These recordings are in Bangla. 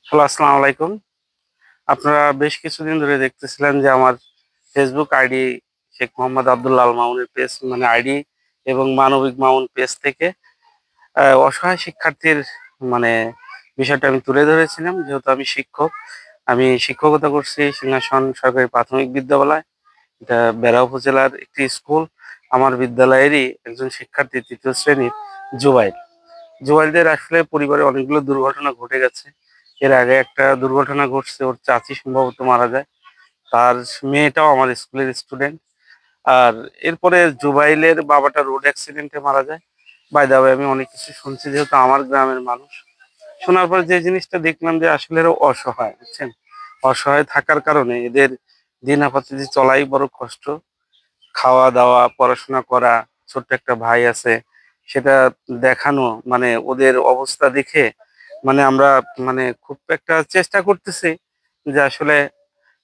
হ্যালো, আসসালামু আলাইকুম। আপনারা বেশ কিছুদিন ধরে দেখতেছিলেন যে আমার ফেসবুক আইডি শেখ মোহাম্মদ আব্দুল্লাহ আল মামুনের পেজ মানে আইডি এবং মানবিক মামুন পেজ থেকে অসহায় শিক্ষার্থীর মানে বিষয়টা আমি তুলে ধরেছিলাম। যেহেতু আমি শিক্ষক, আমি শিক্ষকতা করছি সিংহাসন সরকারি প্রাথমিক বিদ্যালয়। এটা বেড়া উপজেলার একটি স্কুল। আমার বিদ্যালয়েরই একজন শিক্ষার্থী ৩য় শ্রেণীর জুবাইর। জুবাইরদের আসলে পরিবারে অনেকগুলো দুর্ঘটনা ঘটে গেছে। এর আগে একটা দুর্ঘটনা ঘটছে, ওর চাচী সম্ভবত মারা যায়। তার মেয়েটাও আমার স্কুলের স্টুডেন্ট। আর এরপরে জুবাইলের বাবাটা রোড অ্যাক্সিডেন্টে মারা যায়। বাই দা ওয়ে আমি অনেক কিছু শুনছি যেহেতু আমার গ্রামের মানুষ। শোনার পর যে জিনিসটা দেখলাম যে আসলে এরা অসহায়, বুঝছেন? অসহায় থাকার কারণে এদের দিন আপাতত চলাই বড় কষ্ট। খাওয়া দাওয়া, পড়াশোনা করা, ছোট্ট একটা ভাই আছে, সেটা দেখানো, মানে ওদের অবস্থা দেখে মানে আমরা মানে খুব একটা চেষ্টা করতেছি যে আসলে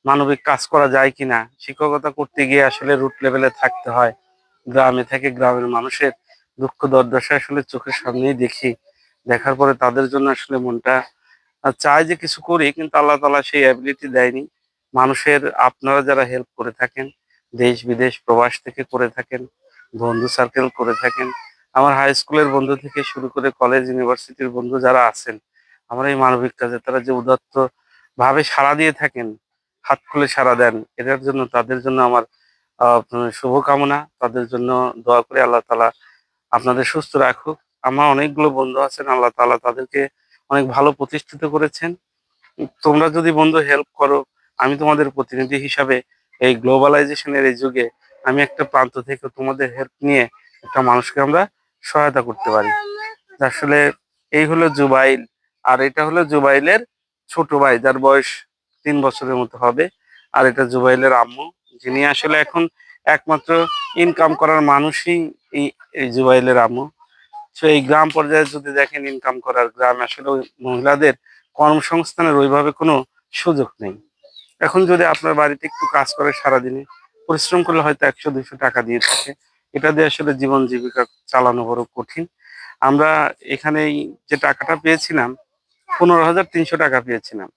মানবিক কাজ করা যায় কিনা। শিক্ষকতা করতে গিয়ে আসলে রুট লেভেলে থাকতে হয়। গ্রামে থেকে গ্রামের মানুষের দুঃখ দুর্দশা আসলে চোখের সামনেই দেখি। দেখার পরে তাদের জন্য আসলে মনটা চায় যে কিছু করি, কিন্তু আল্লাহ তাআলা সেই অ্যাবিলিটি দেয়নি। মানুষের আপনারা যারা হেল্প করে থাকেন, দেশ বিদেশ প্রবাস থেকে করে থাকেন, বন্ধু সার্কেল করে থাকেন, আমার হাই স্কুলের বন্ধু থেকে শুরু করে কলেজ ইউনিভার্সিটির বন্ধু যারা আছেন, আমার এই মানবিক কাজে তারা যে উদাত্ত ভাবে সাড়া দিয়ে থাকেন, হাত খুলে সাড়া দেন, এটার জন্য তাদের জন্য আমার শুভকামনা। তাদের জন্য দোয়া করে আল্লাহ তাআলা আপনাদের সুস্থ রাখুক। আমার অনেকগুলো বন্ধু আছেন, আল্লাহ তাআলা তাদেরকে অনেক ভালো প্রতিষ্ঠিত করেছেন। তোমরা যদি বন্ধু হেল্প করো, আমি তোমাদের প্রতিনিধি হিসাবে এই গ্লোবালাইজেশনের এই যুগে আমি একটা প্রান্ত থেকে তোমাদের হেল্প নিয়ে একটা মানুষকে আমরা সহায়তা করতে পারি। আসলে এই হলো জুবাইল। আর এটা হলো জুবাইলের ছোট ভাই, যার বয়স 3 বছরের মতো হবে। আর এটা জুবাইলের আম্মু, যিনি আসলে এখন একমাত্র ইনকাম করার মানুষই এই এই জুবাইলের আম্মু। সো এই গ্রাম পর্যায়ে যদি দেখেন, ইনকাম করার গ্রামে আসলে ওই মহিলাদের কর্মসংস্থানের ওইভাবে কোনো সুযোগ নেই। এখন যদি আপনার বাড়িতে একটু কাজ করে সারাদিনে, পরিশ্রম করলে হয়তো ১০০-২০০ টাকা দিয়ে থাকে। এটা দিয়ে আসলে জীবন জীবিকা চালানো বড় কঠিন। আমরা এখানে এই যে টাকাটা পেয়েছিলাম, ১৫,৩০০ টাকা পেয়েছিলাম।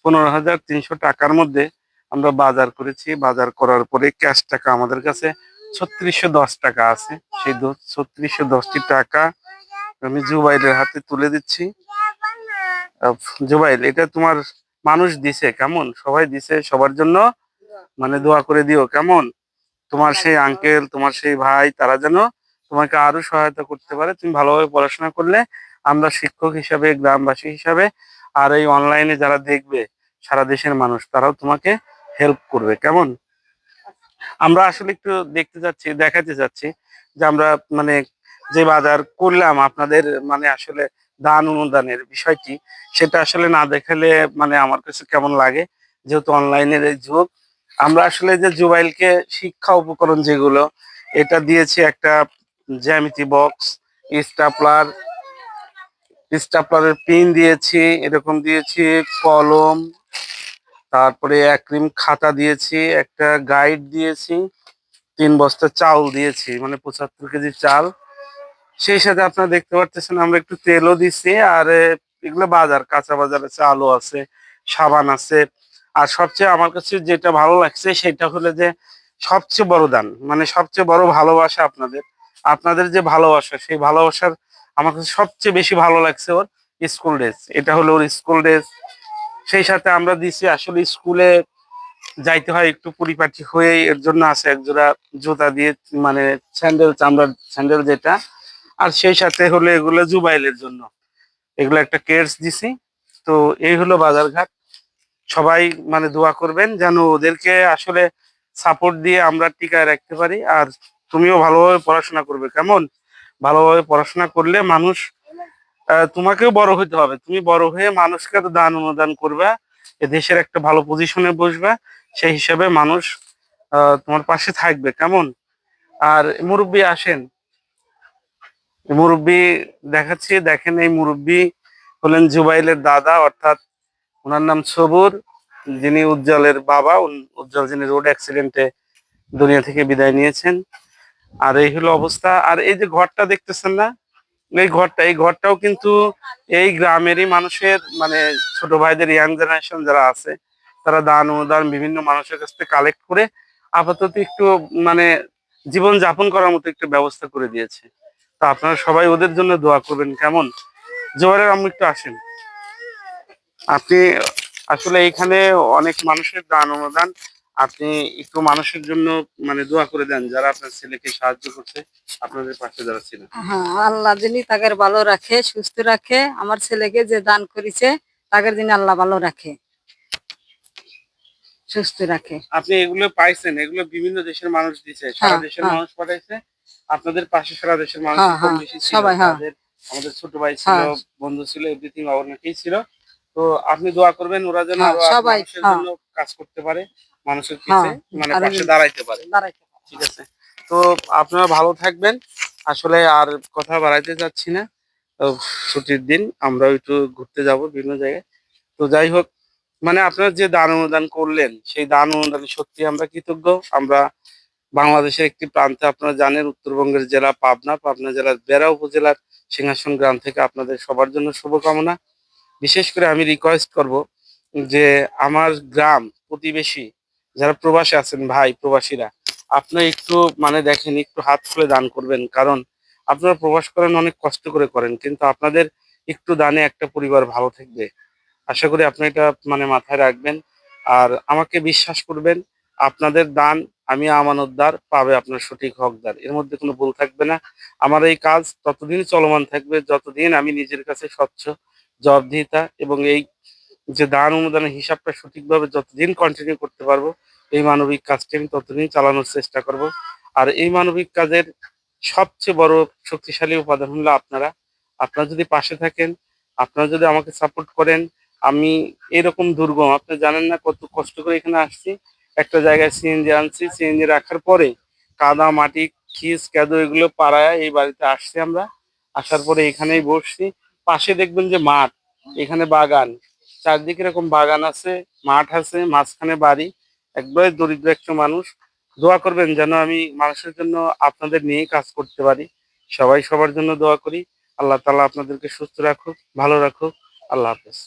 ১৫,৩০০ টাকার মধ্যে আমরা বাজার করেছি। বাজার করার পরে ক্যাশ টাকা আমাদের কাছে ৩৬১০ টাকা আছে। সেই ৩৬১০টি টাকা আমি জুবাইরের হাতে তুলে দিচ্ছি। আহ, জুবাইল, এটা তোমার মানুষ দিছে কেমন, সবাই দিছে, সবার জন্য মানে দোয়া করে দিও কেমন। তোমার সেই আঙ্কেল, তোমার সেই ভাই, তারা যেন তোমাকে আরো সহায়তা করতে পারে। তুমি ভালোভাবে পড়াশোনা করলে আমরা শিক্ষক হিসাবে, গ্রামবাসী হিসাবে, আর এই অনলাইনে যারা দেখবে সারা দেশের মানুষ, তারাও তোমাকে হেল্প করবে কেমন। আমরা আসলে একটু দেখতে যাচ্ছি, দেখাতে যাচ্ছি যে আমরা মানে যে বাজার করলাম আপনাদের মানে আসলে দান অনুদানের বিষয়টি, সেটা আসলে না দেখালে মানে আমার কাছে কেমন লাগে। যেহেতু অনলাইনের এই যুগ, আমরা আসলে যে জুবাইলকে শিক্ষা উপকরণ যেগুলো, এটা দিয়েছি একটা জ্যামিতি বক্স, স্টাপলার, স্টাপলারের পিন দিয়েছি, এরকম দিয়েছি কলম, তারপরে অ্যাক্রিম খাতা দিয়েছি, একটা গাইড দিয়েছি, ৩ বস্তা চাউল দিয়েছি, মানে ৭৫ কেজি চাল। সেই সাথে আপনারা দেখতে পারতেছেন আমরা একটু তেলও দিছি। আর এগুলো বাজার, কাঁচা বাজার আছে, আলু আছে, সাবান আছে। আর সবচেয়ে আমার কাছে যেটা ভালো লাগছে সেটা হলো যে সবচেয়ে বড় দান, মানে সবচেয়ে বড় ভালোবাসা আপনাদের। আপনাদের যে ভালোবাসা, সেই ভালোবাসার আমার কাছে সবচেয়ে বেশি ভালো লাগছে ওর স্কুল ড্রেস। এটা হলো ওর স্কুল ড্রেস। সেই সাথে আমরা দিছি আসলে স্কুলে যাইতে হয় একটু পরিপাটি হয়ে, এর জন্য আছে একজোড়া জুতা দিয়ে, মানে স্যান্ডেল, চামড়ার স্যান্ডেল যেটা। আর সেই সাথে হলো এগুলো জুবাইলের জন্য, এগুলো একটা কেডস দিছি। তো এই হলো বাজারঘাট। সবাই মানে দোয়া করবেন যেন ওদেরকে আসলে সাপোর্ট দিয়ে আমরা টিকায় রাখতে পারি। আর তুমিও ভালোভাবে পড়াশোনা করবে কেমন। ভালোভাবে পড়াশোনা করলে মানুষ, তোমাকেও বড় হইতে হবে। তুমি বড় হয়ে মানুষকে তো দান অনুদান করবা, এ দেশের একটা ভালো পজিশনে বসবা। সেই হিসাবে মানুষ তোমার পাশে থাকবে কেমন। আর মুরব্বী আসেন, মুরব্বী দেখাচ্ছি, দেখেন এই মুরব্বী হলেন জুবাইলের দাদা, অর্থাৎ ওনার নাম সবুর, যিনি উজ্জ্বলের বাবা। উজ্জ্বল যিনি রোড অ্যাক্সিডেন্টে দুনিয়া থেকে বিদায় নিয়েছেন। আর এই হলো অবস্থা। আর এই যে ঘরটা দেখতেছেন না, এই ঘরটাও কিন্তু এই গ্রামেরই মানুষের মানে ছোট ভাইদের ইয়াং জেনারেশন যারা আছে, তারা দান অনুদান বিভিন্ন মানুষের কাছ থেকে কালেক্ট করে আপাতত একটু মানে জীবন যাপন করার মতো একটু ব্যবস্থা করে দিয়েছে। তো আপনারা সবাই ওদের জন্য দোয়া করবেন, কেমন? জোয়ারের আম্মু একটু আসেন। আপনি আসলে এখানে অনেক মানুষের দান অনুদান, আপনি একটু মানুষের জন্য মানে দোয়া করে দেন যারা আপনার ছেলেকে সাহায্য করছে, আপনাদের পাশে যারা ছিল। হ্যাঁ, আল্লাহ যিনি তাদের ভালো রাখে, সুস্থ রাখে, আমার ছেলেকে যে দান করেছে তাদের যিনি আল্লাহ ভালো রাখে, সুস্থ রাখে। আপনি এগুলো পাইছেন, এগুলো বিভিন্ন দেশের মানুষ দিছে, সারা হ্যাঁ, দেশের হ্যাঁ, মানুষ পাঠাইছে। আপনাদের পাশে সারা দেশের হ্যাঁ, মানুষই কম হ্যাঁ, বেশি ছিল, সবাই, হ্যাঁ, তাদের আমাদের ছোট ভাই ছিল, হ্যাঁ, বন্ধু ছিল, এভরিথিং অনেকেই ছিল। তো আপনি দোয়া করবেন ওরা যেন হ্যাঁ, আরো সবাই, মানুষের হ্যাঁ, জন্য কাজ করতে পারে, মানুষের হ্যাঁ, পিছে মানে আরো পাশে দাঁড়াইতে পারে। দাঁড়াইতে পারে। ঠিক আছে, তো আপনারা ভালো থাকবেন। আসলে আর কথা বাড়াইতে চাচ্ছি না। তো ছুটির দিন আমরাও একটু ঘুরতে যাব বিভিন্ন জায়গায়। তো যাই হোক, মানে আপনারা যে দান অনুদান করলেন সেই দান অনুদানে সত্যি আমরা কৃতজ্ঞ। আমরা বাংলাদেশের একটি প্রান্তে, আপনারা জানেন, উত্তরবঙ্গের জেলা পাবনা, পাবনা জেলার বেড়া উপজেলার সিংহাসন গ্রাম থেকে আপনাদের সবার জন্য শুভকামনা। বিশেষ করে আমি রিকোয়েস্ট করব যে আমার গ্রাম প্রতিবেশী যারা প্রবাসী আছেন, ভাই প্রবাসীরা, আপনারা একটু মানে দেখেন, একটু হাত খুলে দান করবেন। কারণ আপনারা প্রবাস করেন, অনেক কষ্ট করে করেন, কিন্তু আপনাদের একটু দানে একটা পরিবার ভালো থাকবে। আশা করি আপনি এটা মানে মাথায় রাখবেন। আর আমাকে বিশ্বাস করবেন, আপনাদের দান আমি আমানতদার, পাবে আপনার সঠিক হকদার, এর মধ্যে কোনো ভুল থাকবে না। আমার এই কাজ ততদিন চলমান থাকবে যতদিন আমি নিজের কাছে স্বচ্ছ জবাবদিহিতা এবং এই যে দান অনুদানের হিসাবটা সঠিকভাবে যতদিন কন্টিনিউ করতে পারবো, এই মানবিক কাজটি আমি ততদিন চালানোর চেষ্টা করব। আর এই মানবিক কাজের সবচেয়ে বড় শক্তিশালী উপাদান হলো আপনারা। আপনারা যদি পাশে থাকেন, আপনারা যদি আমাকে সাপোর্ট করেন, আমি এরকম দুর্গম, আপনি জানেন না কত কষ্ট করে এখানে আসছি। একটা জায়গায় সিএনজি আনছি, সিএনজি রাখার পরে কাদা মাটি খিস কাদো এগুলো পাড়ায় এই বাড়িতে আসছি আমরা। আসার পরে এখানেই বসছি। পাশে দেখবেন যে মাঠ, এখানে বাগান, চারদিকে এরকম বাগান আছে, মাঠ আছে, মাঝখানে বাড়ি। একবারে দরিদ্র একটা মানুষ। দোয়া করবেন যেন আমি মানুষের জন্য আপনাদের নিয়েই কাজ করতে পারি। সবাই সবার জন্য দোয়া করি। আল্লাহ তাআলা আপনাদেরকে সুস্থ রাখুক, ভালো রাখুক। আল্লাহ হাফেজ।